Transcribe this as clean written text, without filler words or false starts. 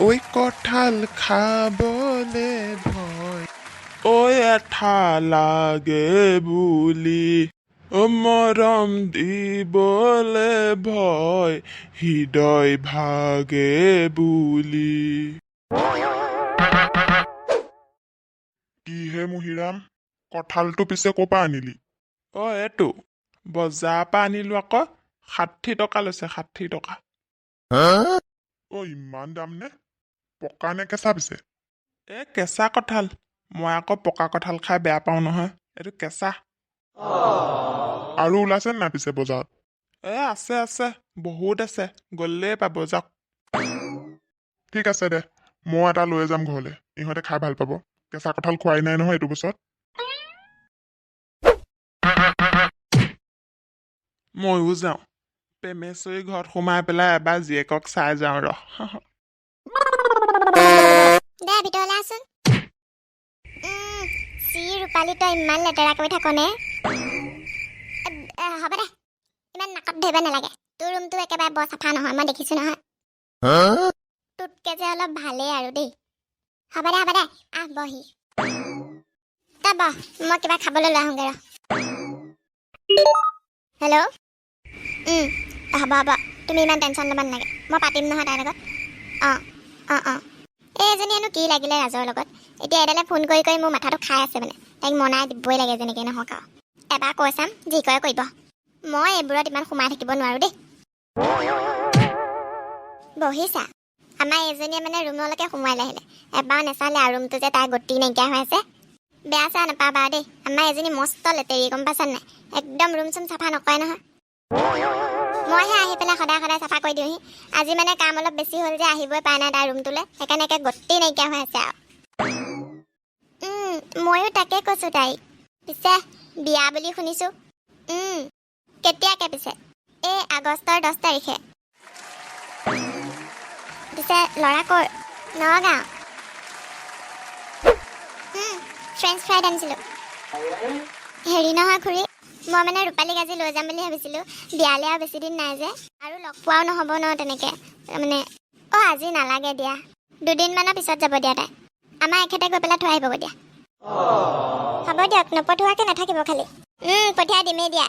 ঐ কঁঠাল খাবলে ভয় ঐ এঠা লাগে বুলি মৰম দিবলে ভয় হৃদয় ভাগে বুলি। কিহে মুহিৰাম, কঁঠালটো পিছে ক'পা আনিলি? এইটো বজাৰৰ পৰা আনিলো আকৌ। 60 টকা লৈছে, 60 টকা। ইমান দাম নে? পকা নে কেঁচা পিছে? কেঁচা কঁঠাল। মই আকৌ পকা কঁঠাল খাই বেয়া পাওঁ নহয়, এইটো কেঁচা। আৰু ওলাইছে নাই পিছে বজাৰত? আছে আছে, বহুত আছে, গ'লেই পাব, যাওক। ঠিক আছে দে, মই এটা লৈ যাম ঘৰলে, ইহঁতে খাই ভাল পাব। কেঁচা কঁঠাল খোৱাই নাই নহয় এইটো বছৰত। ময়ো যাওঁ, পেমেশ্বৰী ঘৰত সোমাই পেলাই এবাৰ জীয়েকক চাই যাওঁ ৰহ। দে ভিতৰলে আছোন। চি ৰূপালী, তই ইমান লেতেৰা কৰি থাকনে? হ'ব দে, ইমান নাকত ধৰিব নালাগে। তোৰ ৰুমটো একেবাৰে বৰ চাফা নহয়, মই দেখিছো নহয়। তোতকে যে অলপ ভালেই আৰু দেই। হ'ব দে আহ বহি। তই বহ, মই কিবা খাবলৈ লৈ আহোঁগে ৰহ। হেল্ল'। হ'ব, তুমি ইমান টেনশ্যন ল'ব নালাগে, মই পাতিম নহয় তাইৰ লগত। অঁ এইজনীয়েনো কি লাগিলে ৰাজৰ লগত। এতিয়া এডালে ফোন কৰি কৰি মোৰ মাথাটো খাই আছে মানে। তাইক মনাই দিবই লাগে যেনেকৈ নহওক আৰু। এবাৰ কৈ চাম, যি কৰে কৰিব। মই এইবোৰত ইমান সোমাই থাকিব নোৱাৰো দেই। বহিছা? আমাৰ এইজনীয়ে মানে ৰুমলৈকে সোমোৱাই আহিলে। এবাৰ নেচালে আৰু ৰুমটো যে তাইৰ গতি নাইকিয়া হৈ আছে। বেয়া চেয়া নাপাবা দেই, আমাৰ এজনী মস্ত লেতেৰি, গম পাইছা নাই? একদম ৰুম চুম চাফা নকৰে নহয়। মইহে আহি পেলাই সদায় সদায় চাফা কৰি দিওঁহি। আজি মানে কাম অলপ বেছি হ'ল যে আহিবই পাৰা নাই তাই ৰুমটোলৈ, সেইকাৰণে একে গতি নাইকিয়া হৈ আছে আৰু। ময়ো তাকে কৈছোঁ তাইক। পিছে বিয়া বুলি শুনিছোঁ। কেতিয়াকে পিছে? এই আগষ্টৰ 10 তাৰিখে। পিছে ল'ৰা ক'ৰ? নগাঁও। ফ্ৰেঞ্চ ফ্ৰাইড আনিছিলোঁ। হেৰি নহয় খুৰী, মই মানে ৰূপালীক আজি লৈ যাম বুলি ভাবিছিলোঁ। বিয়ালৈ আৰু বেছি দিন নাই যে, আৰু লগ পোৱাও নহ'ব ন তেনেকৈ মানে। আজি নালাগে দিয়া, 2 দিনমানৰ পিছত যাব দিয়া তাই। আমাৰ এখেতে গৈ পেলাই থৈ আহিবগৈ দিয়া। হ'ব দিয়ক, নপঠোৱাকৈ নাথাকিব খালি। পঠিয়াই দিমেই দিয়া।